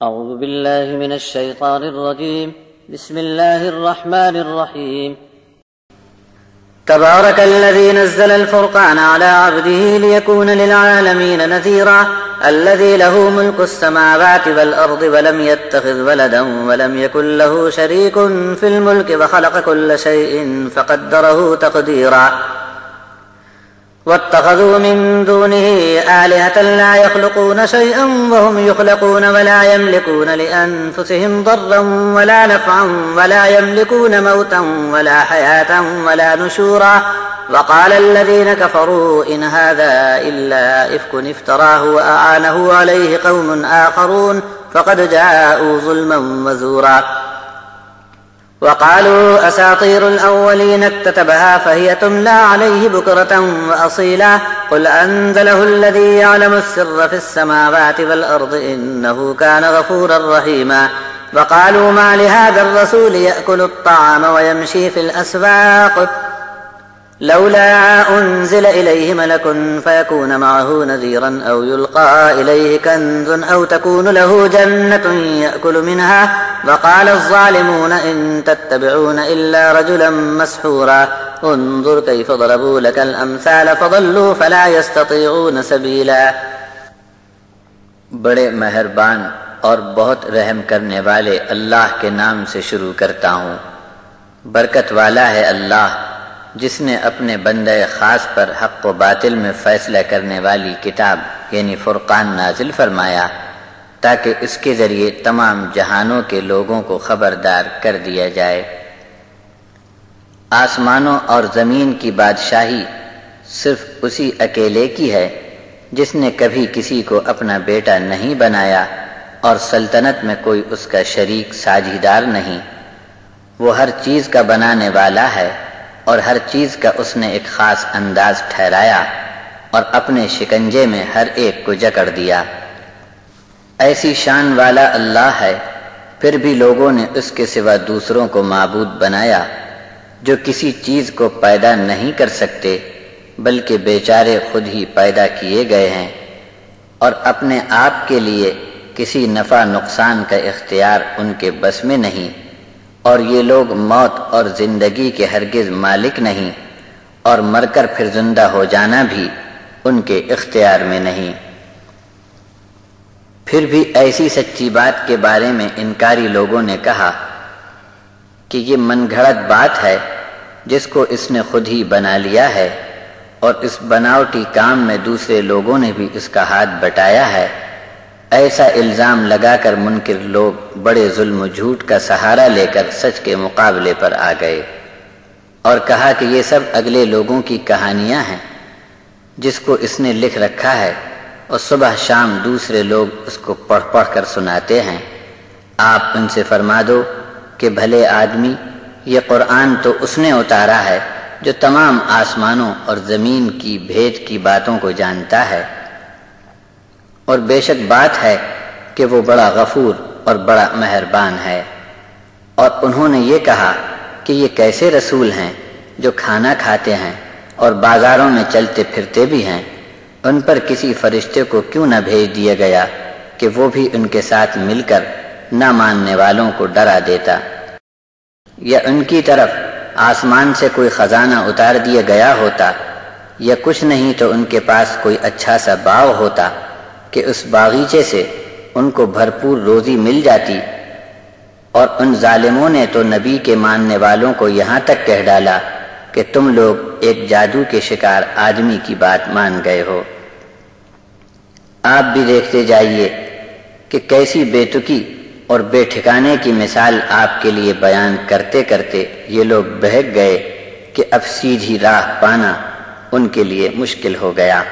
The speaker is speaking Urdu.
أعوذ بالله من الشيطان الرجيم بسم الله الرحمن الرحيم تبارك الذي نزل الفرقان على عبده ليكون للعالمين نذيرا الذي له ملك السماوات والأرض ولم يتخذ ولدا ولم يكن له شريك في الملك وخلق كل شيء فقدره تقديرا واتخذوا من دونه آلهة لا يخلقون شيئا وهم يخلقون ولا يملكون لأنفسهم ضرا ولا نفعا ولا يملكون موتا ولا حياة ولا نشورا وقال الذين كفروا إن هذا إلا إفك افتراه وأعانه عليه قوم آخرون فقد جاءوا ظلما وزورا وقالوا أساطير الأولين اكتتبها فهي تملى عليه بكرة وأصيلا قل أنزله الذي يعلم السر في السماوات والأرض إنه كان غفورا رحيما وقالوا ما لهذا الرسول يأكل الطعام ويمشي في الأسواق لولا أنزل إليه ملك فيكون معه نذيرا أو يلقى إليه كنز أو تكون له جنة يأكل منها وقال الظالمون إن تتبعون إلا رجلا مسحورا انظر كيف ضربوا لك الأمثال فضلوا فلا يستطيعون سبيلا۔ بڑے مہربان اور بہت رحم کرنے والے اللہ کے نام سے شروع کرتا ہوں۔ برکت والا ہے اللہ جس نے اپنے بندہ خاص پر حق و باطل میں فیصلہ کرنے والی کتاب یعنی فرقان نازل فرمایا تاکہ اس کے ذریعے تمام جہانوں کے لوگوں کو خبردار کر دیا جائے۔ آسمانوں اور زمین کی بادشاہی صرف اسی اکیلے کی ہے جس نے کبھی کسی کو اپنا بیٹا نہیں بنایا اور سلطنت میں کوئی اس کا شریک ساجھیدار نہیں۔ وہ ہر چیز کا بنانے والا ہے اور ہر چیز کا اس نے ایک خاص انداز ٹھہرایا اور اپنے شکنجے میں ہر ایک کو جکڑ دیا۔ ایسی شان والا اللہ ہے، پھر بھی لوگوں نے اس کے سوا دوسروں کو معبود بنایا جو کسی چیز کو پیدا نہیں کر سکتے بلکہ بیچارے خود ہی پیدا کیے گئے ہیں اور اپنے آپ کے لیے کسی نفع نقصان کا اختیار ان کے بس میں نہیں، اور یہ لوگ موت اور زندگی کے ہرگز مالک نہیں، اور مر کر پھر زندہ ہو جانا بھی ان کے اختیار میں نہیں۔ پھر بھی ایسی سچی بات کے بارے میں انکاری لوگوں نے کہا کہ یہ من گھڑت بات ہے جس کو اس نے خود ہی بنا لیا ہے، اور اس بناوٹی کام میں دوسرے لوگوں نے بھی اس کا ہاتھ بٹایا ہے۔ ایسا الزام لگا کر منکر لوگ بڑے ظلم و جھوٹ کا سہارا لے کر سچ کے مقابلے پر آ گئے اور کہا کہ یہ سب اگلے لوگوں کی کہانیاں ہیں جس کو اس نے لکھ رکھا ہے اور صبح شام دوسرے لوگ اس کو پڑھ پڑھ کر سناتے ہیں۔ آپ ان سے فرما دو کہ بھلے آدمی، یہ قرآن تو اس نے اتارا ہے جو تمام آسمانوں اور زمین کی بھید کی باتوں کو جانتا ہے، اور بے شک بات ہے کہ وہ بڑا غفور اور بڑا مہربان ہے۔ اور انہوں نے یہ کہا کہ یہ کیسے رسول ہیں جو کھانا کھاتے ہیں اور بازاروں میں چلتے پھرتے بھی ہیں، ان پر کسی فرشتے کو کیوں نہ بھیج دیا گیا کہ وہ بھی ان کے ساتھ مل کر نہ ماننے والوں کو ڈرا دیتا، یا ان کی طرف آسمان سے کوئی خزانہ اتار دیا گیا ہوتا، یا کچھ نہیں تو ان کے پاس کوئی اچھا سا باغ ہوتا کہ اس باغیچے سے ان کو بھرپور روزی مل جاتی۔ اور ان ظالموں نے تو نبی کے ماننے والوں کو یہاں تک کہہ ڈالا کہ تم لوگ ایک جادو کے شکار آدمی کی بات مان گئے ہو۔ آپ بھی دیکھتے جائیے کہ کیسی بے تکی اور بے ٹھکانے کی مثال آپ کے لیے بیان کرتے کرتے یہ لوگ بہک گئے کہ اب سیدھی راہ پانا ان کے لیے مشکل ہو گیا۔